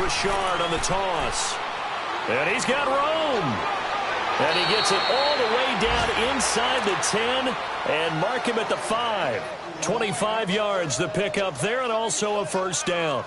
Richard on the toss. And he's got room. And he gets it all the way down inside the 10 and mark him at the 5. 25 yards the pickup there and also a first down.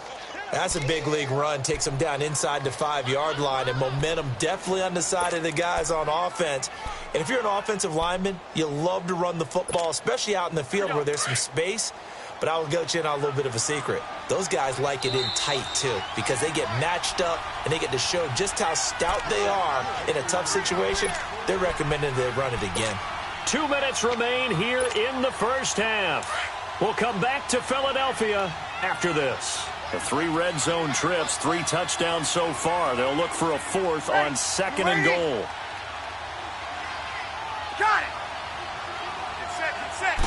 That's a big league run. Takes them down inside the 5-yard line, and momentum definitely on the side of the guys on offense. And if you're an offensive lineman, you love to run the football, especially out in the field where there's some space. But I will let you in on a little bit of a secret. Those guys like it in tight, too, because they get matched up and they get to show just how stout they are in a tough situation. They're recommending they run it again. 2 minutes remain here in the first half. We'll come back to Philadelphia after this. The 3 red zone trips, 3 touchdowns so far. They'll look for a 4th on 2nd and goal. Got it. Get set.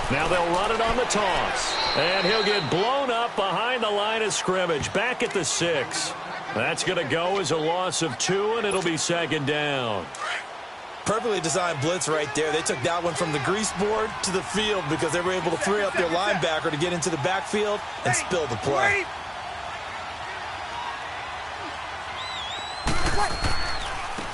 Now they'll run it on the toss. And he'll get blown up behind the line of scrimmage. Back at the 6. That's going to go as a loss of 2, and it'll be 2nd down. Perfectly designed blitz right there. They took that one from the grease board to the field because they were able to free up their linebacker to get into the backfield and spill the play.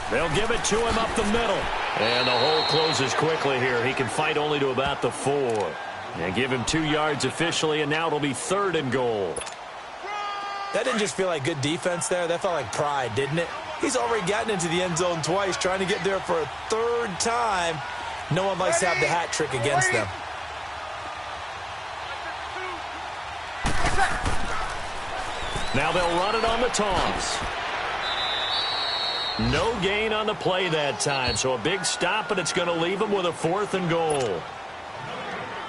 They'll give it to him up the middle. And the hole closes quickly here. He can fight only to about the 4. And give him 2 yards officially, and now it'll be 3rd and goal. That didn't just feel like good defense there. That felt like pride, didn't it? He's already gotten into the end zone twice, trying to get there for a 3rd time. No one likes to have the hat trick against them. Now they'll run it on the toss. No gain on the play that time, so a big stop, and it's going to leave them with a 4th and goal.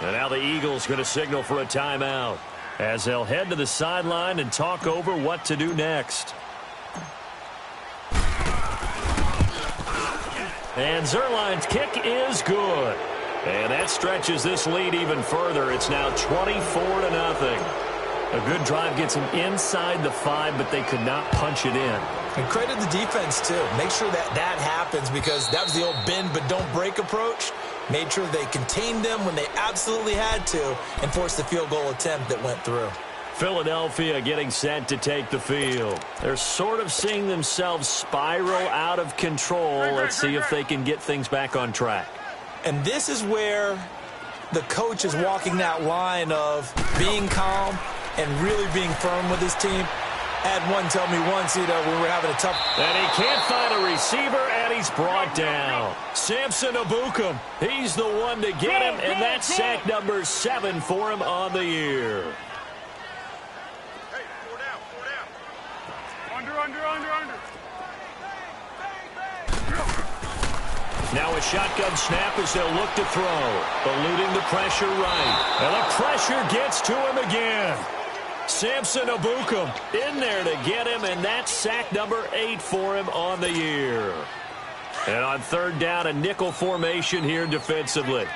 And now the Eagles going to signal for a timeout as they'll head to the sideline and talk over what to do next. And Zerline's kick is good. And that stretches this lead even further. It's now 24-0. A good drive gets them inside the 5, but they could not punch it in. And credit the defense, too. Make sure that happens because that was the old bend but don't break approach. Made sure they contained them when they absolutely had to and forced the field goal attempt that went through. Philadelphia getting set to take the field. They're sort of seeing themselves spiral out of control. Let's see if they can get things back on track. And this is where the coach is walking that line of being calm and really being firm with his team. I had one tell me once, we were having a tough... And he can't find a receiver, and he's brought down. Samson Ebukam, he's the one to get him, and that's sack number 7 for him on the year. Under. Now a shotgun snap as they'll look to throw. Eluding the pressure right. And the pressure gets to him again. Samson Ebukam in there to get him, and that's sack number 8 for him on the year. And on 3rd down, a nickel formation here defensively.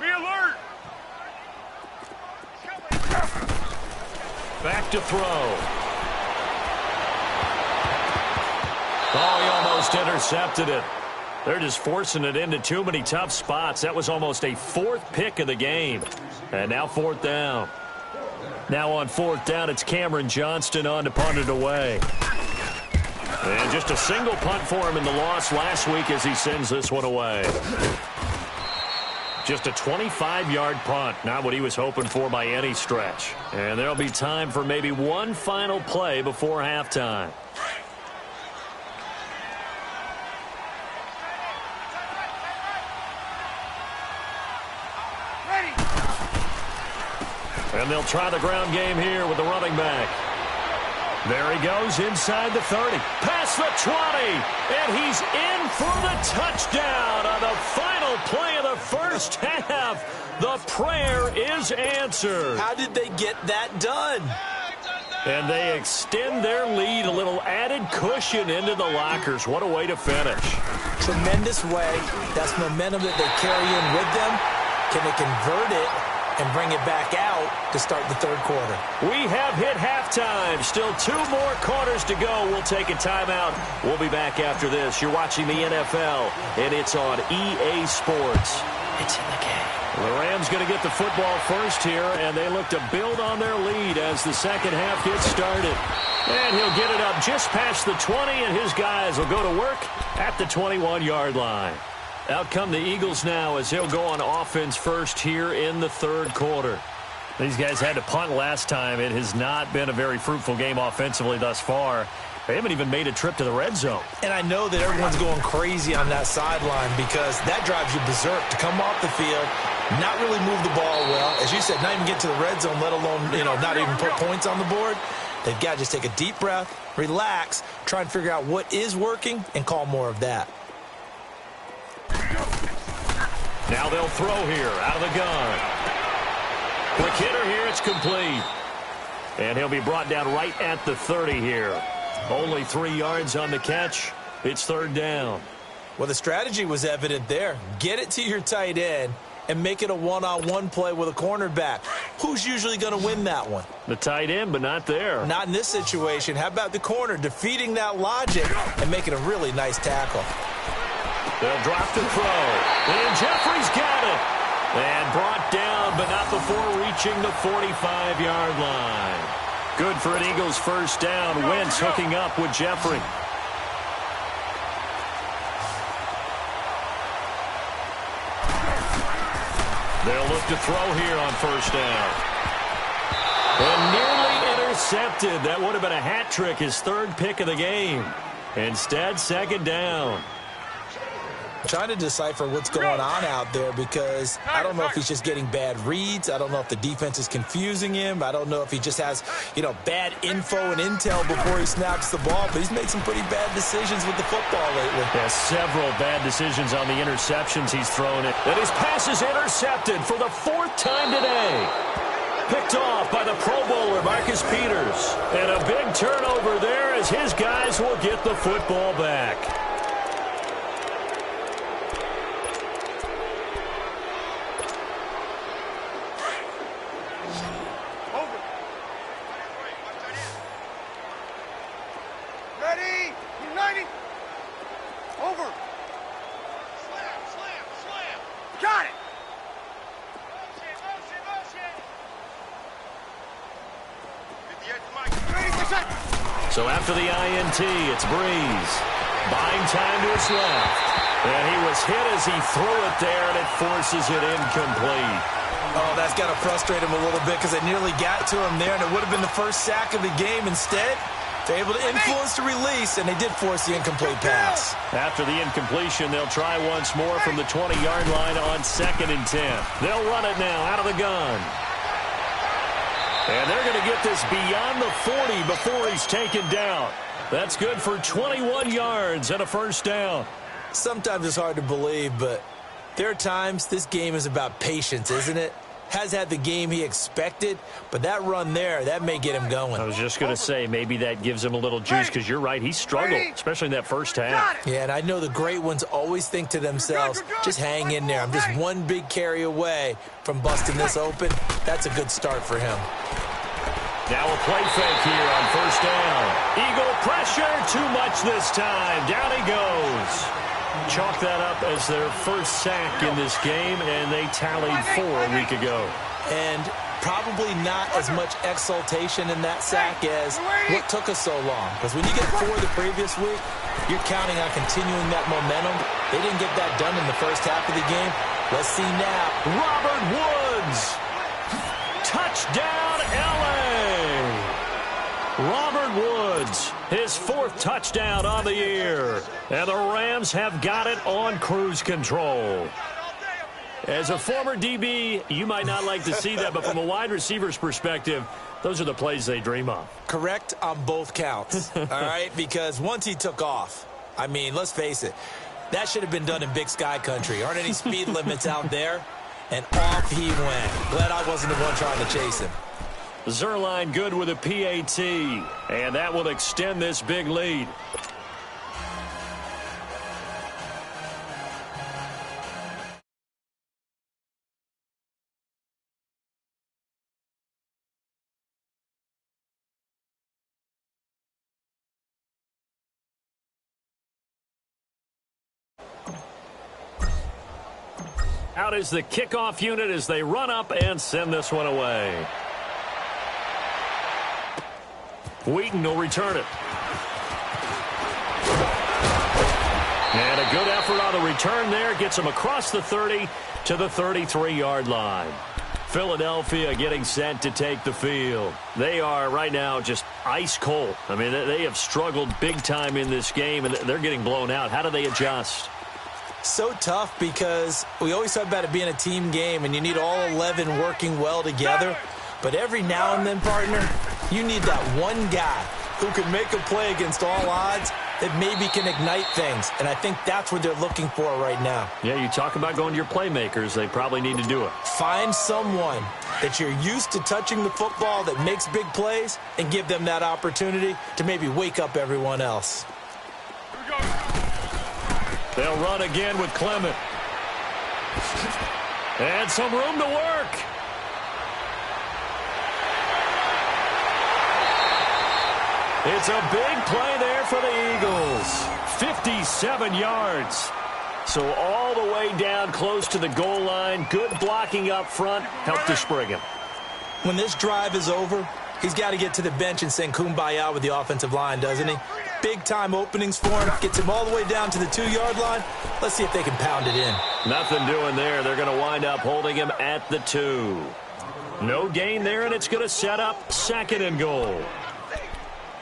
Be alert! Back to throw. Oh, he almost intercepted it. They're just forcing it into too many tough spots. That was almost a 4th pick of the game. And now 4th down. Now on 4th down, it's Cameron Johnston on to punt it away. And just a single punt for him in the loss last week as he sends this one away. Just a 25-yard punt, not what he was hoping for by any stretch. And there'll be time for maybe one final play before halftime. And they'll try the ground game here with the running back. There he goes inside the 30. Past the 20. And he's in for the touchdown on the final play of the first half. The prayer is answered. How did they get that done? And they extend their lead, a little added cushion into the lockers. What a way to finish. Tremendous way. That's momentum that they carry in with them. Can they convert it and bring it back out to start the third quarter. We have hit halftime. Still 2 more quarters to go. We'll take a timeout. We'll be back after this. You're watching the NFL, and it's on EA Sports. It's in the game. The Rams going to get the football first here, and they look to build on their lead as the second half gets started. And he'll get it up just past the 20, and his guys will go to work at the 21-yard line. Out come the Eagles now as he'll go on offense first here in the third quarter. These guys had to punt last time. It has not been a very fruitful game offensively thus far. They haven't even made a trip to the red zone. And I know that everyone's going crazy on that sideline because that drives you berserk to come off the field, not really move the ball well. As you said, not even get to the red zone, let alone, not even put points on the board. They've got to just take a deep breath, relax, try and figure out what is working, and call more of that. Now they'll throw here out of the gun. Quick hitter here, it's complete. And he'll be brought down right at the 30 here. Only 3 yards on the catch. It's third down. Well, the strategy was evident there. Get it to your tight end and make it a one-on-one play with a cornerback. Who's usually going to win that one? The tight end, but not there. Not in this situation. How about the corner defeating that logic and making a really nice tackle? They'll drop the throw. And Jeffrey's got it. And brought down, but not before reaching the 45-yard line. Good for an Eagles first down. Wentz hooking up with Jeffrey. They'll look to throw here on first down. And nearly intercepted. That would have been a hat trick, his third pick of the game. Instead, second down. Trying to decipher what's going on out there because I don't know if he's just getting bad reads. I don't know if the defense is confusing him. I don't know if he just has, bad info and intel before he snaps the ball. But he's made some pretty bad decisions with the football lately. Yeah, several bad decisions on the interceptions he's thrown it. And his pass is intercepted for the 4th time today. Picked off by the Pro Bowler, Marcus Peters. And a big turnover there as his guys will get the football back. So after the INT, it's Breeze. Buying time to his left. And he was hit as he threw it there, and it forces it incomplete. Oh, that's got to frustrate him a little bit because they nearly got to him there, and it would have been the first sack of the game. Instead, they're able to influence the release, and they did force the incomplete pass. After the incompletion, they'll try once more from the 20-yard line on 2nd and 10. They'll run it now out of the gun. And they're going to get this beyond the 40 before he's taken down. That's good for 21 yards and a first down. Sometimes it's hard to believe, but there are times this game is about patience, isn't it? Has had the game he expected, but that run there, that may get him going. I was just going to say, maybe that gives him a little juice because you're right, he struggled, especially in that first half. Yeah, and I know the great ones always think to themselves, just hang in there. I'm just one big carry away from busting this open. That's a good start for him. Now a play fake here on first down. Eagle pressure, too much this time. Down he goes. Chalk that up as their first sack in this game, and they tallied 4 a week ago. And probably not as much exultation in that sack as what took us so long. Because when you get 4 the previous week, you're counting on continuing that momentum. They didn't get that done in the first half of the game. Let's see now. Robert Woods. Touchdown, L.A. Robert Woods, his 4th touchdown on the year. And the Rams have got it on cruise control. As a former DB, you might not like to see that, but from a wide receiver's perspective, those are the plays they dream of. Correct on both counts, all right? Because once he took off, I mean, let's face it, that should have been done in Big Sky Country. Aren't any speed limits out there? And off he went. Glad I wasn't the one trying to chase him. Zerline good with a PAT, and that will extend this big lead. Out is the kickoff unit as they run up and send this one away. Wheaton will return it. And a good effort on the return there. Gets him across the 30 to the 33-yard line. Philadelphia getting set to take the field. They are right now just ice cold. I mean, they have struggled big time in this game, and they're getting blown out. How do they adjust? So tough because we always talk about it being a team game, and you need all 11 working well together. But every now and then, partner, you need that one guy who can make a play against all odds that maybe can ignite things. And I think that's what they're looking for right now. Yeah, you talk about going to your playmakers. They probably need to do it. Find someone that you're used to touching the football that makes big plays and give them that opportunity to maybe wake up everyone else. They'll run again with Clement. And some room to work. It's a big play there for the Eagles. 57 yards. So all the way down close to the goal line. Good blocking up front. Helped to spring him. When this drive is over, he's got to get to the bench and sing Kumbaya with the offensive line, doesn't he? Big-time openings for him. Gets him all the way down to the 2-yard line. Let's see if they can pound it in. Nothing doing there. They're going to wind up holding him at the 2. No gain there, and it's going to set up 2nd and goal.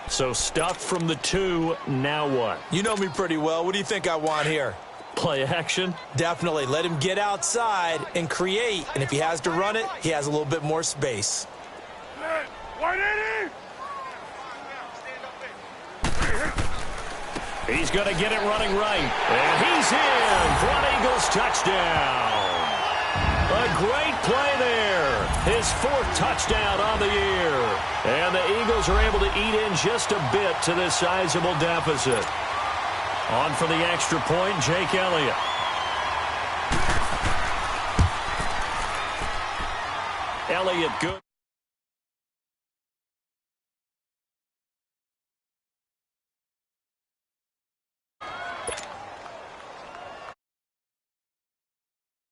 So stuffed from the 2, now what? You know me pretty well. What do you think I want here? Play action? Definitely. Let him get outside and create. And if he has to run it, he has a little bit more space. He's going to get it running right. And he's in for an Eagles touchdown. A great play there. His 4th touchdown on the year. And the Eagles are able to eat in just a bit to this sizable deficit. On for the extra point, Jake Elliott. Elliott good.